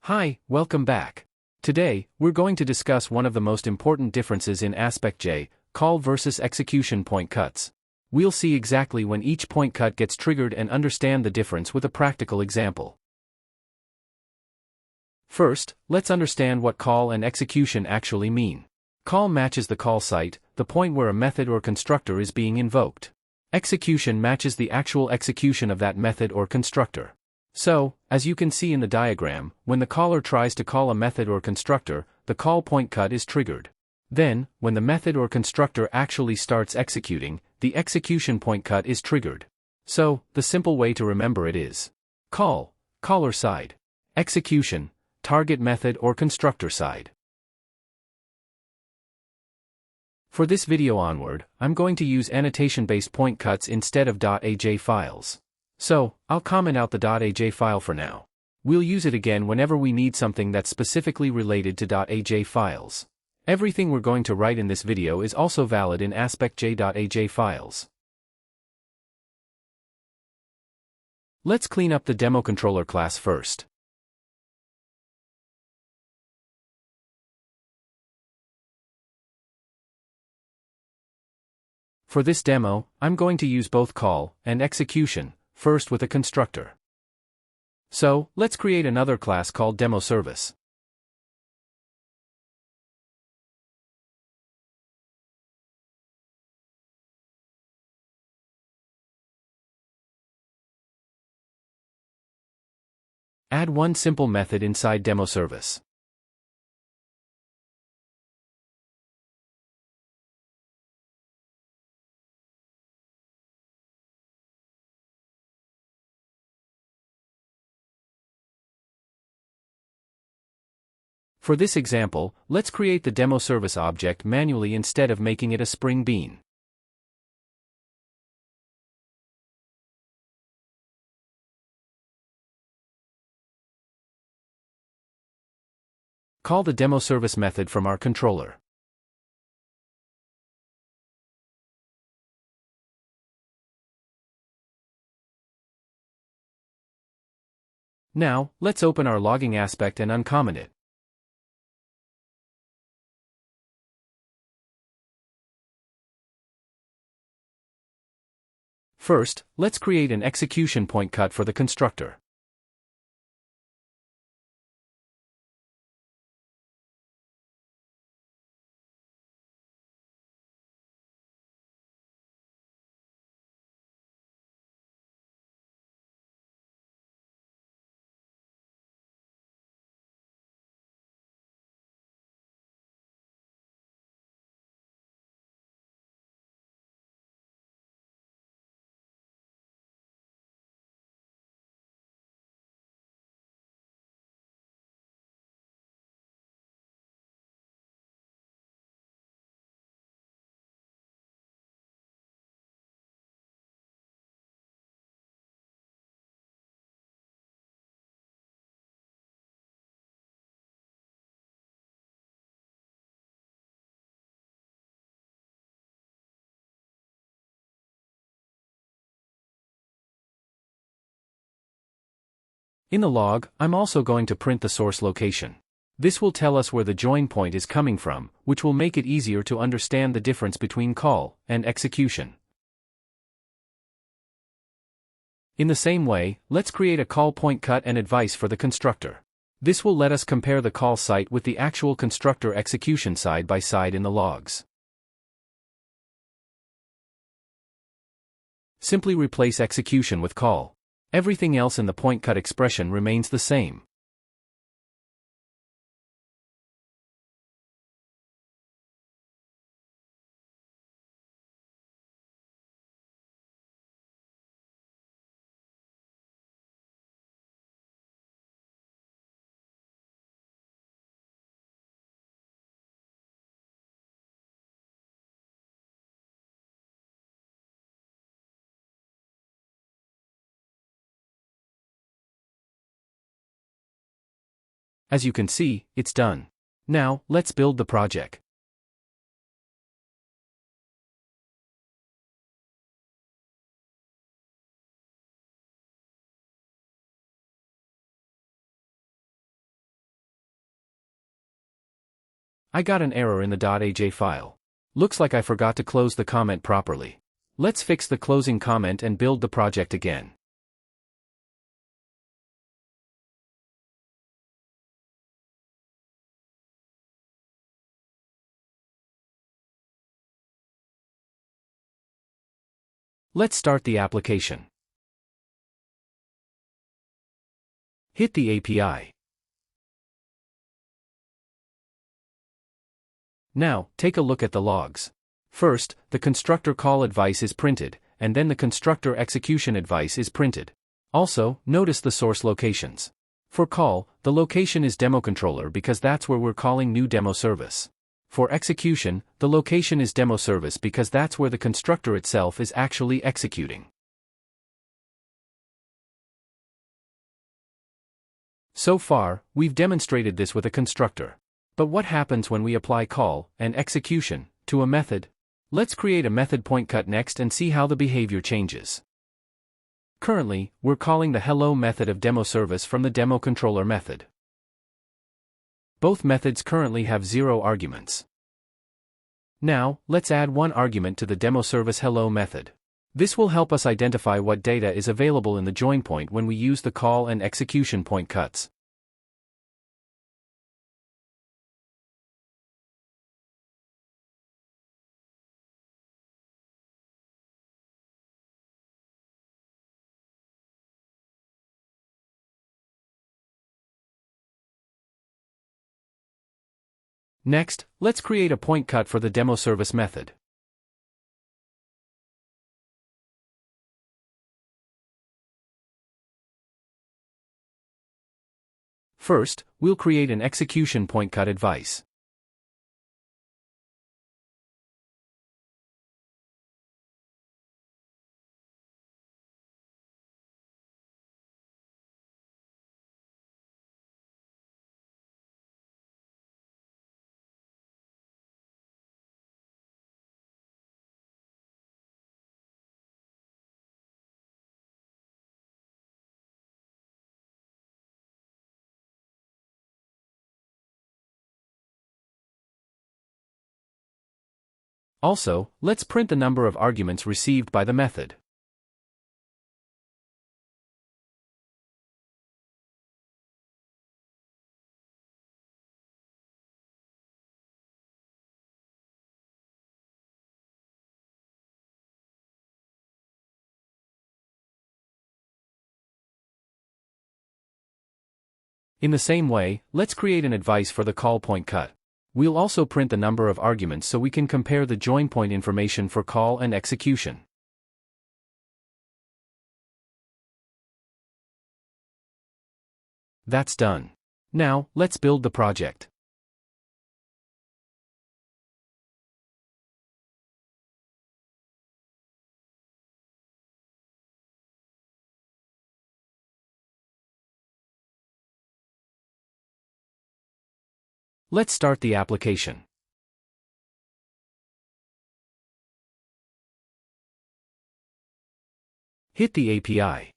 Hi, welcome back. Today, we're going to discuss one of the most important differences in AspectJ, call versus execution point cuts. We'll see exactly when each point cut gets triggered and understand the difference with a practical example. First, let's understand what call and execution actually mean. Call matches the call site, the point where a method or constructor is being invoked. Execution matches the actual execution of that method or constructor. So, as you can see in the diagram, when the caller tries to call a method or constructor, the call point cut is triggered. Then, when the method or constructor actually starts executing, the execution point cut is triggered. So, the simple way to remember it is call, caller side; execution, target method or constructor side. For this video onward, I'm going to use annotation-based point cuts instead of .aj files. So, I'll comment out the .aj file for now. We'll use it again whenever we need something that's specifically related to .aj files. Everything we're going to write in this video is also valid in AspectJ.aj files. Let's clean up the demo controller class first. For this demo, I'm going to use both call and execution, first with a constructor. So, let's create another class called DemoService. Add one simple method inside DemoService. For this example, let's create the DemoService object manually instead of making it a Spring Bean. Call the DemoService method from our controller. Now, let's open our logging aspect and uncomment it. First, let's create an execution point cut for the constructor. In the log, I'm also going to print the source location. This will tell us where the join point is coming from, which will make it easier to understand the difference between call and execution. In the same way, let's create a call point cut and advice for the constructor. This will let us compare the call site with the actual constructor execution side by side in the logs. Simply replace execution with call. Everything else in the point cut expression remains the same. As you can see, it's done. Now, let's build the project. I got an error in the .aj file. Looks like I forgot to close the comment properly. Let's fix the closing comment and build the project again. Let's start the application. Hit the API. Now, take a look at the logs. First, the constructor call advice is printed, and then the constructor execution advice is printed. Also, notice the source locations. For call, the location is demo controller because that's where we're calling new demo service. For execution, the location is demo service because that's where the constructor itself is actually executing. So far, we've demonstrated this with a constructor. But what happens when we apply call and execution to a method? Let's create a method Pointcut next and see how the behavior changes. Currently, we're calling the hello method of demo service from the demo controller method. Both methods currently have 0 arguments. Now, let's add 1 argument to the demo service hello method. This will help us identify what data is available in the join point when we use the call and execution Pointcuts. Next, let's create a Pointcut for the demo service method. First, we'll create an execution Pointcut advice. Also, let's print the number of arguments received by the method. In the same way, let's create an advice for the call Pointcut. We'll also print the number of arguments so we can compare the join point information for call and execution. That's done. Now, let's build the project. Let's start the application. Hit the API.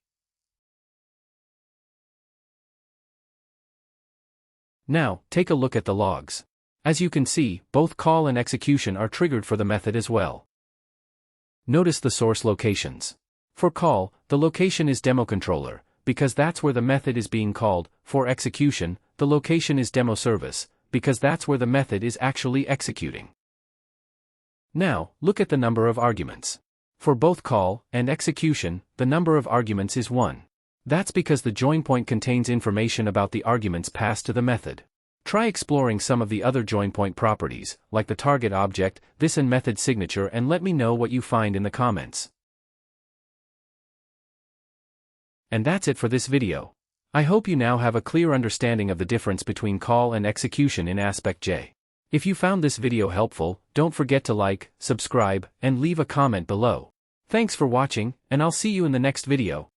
Now, take a look at the logs. As you can see, both call and execution are triggered for the method as well. Notice the source locations. For call, the location is demo controller, because that's where the method is being called. For execution, the location is demo service, because that's where the method is actually executing. Now, look at the number of arguments. For both call and execution, the number of arguments is 1. That's because the join point contains information about the arguments passed to the method. Try exploring some of the other join point properties, like the target object, this and method signature, and let me know what you find in the comments. And that's it for this video. I hope you now have a clear understanding of the difference between call and execution in AspectJ. If you found this video helpful, don't forget to like, subscribe, and leave a comment below. Thanks for watching, and I'll see you in the next video.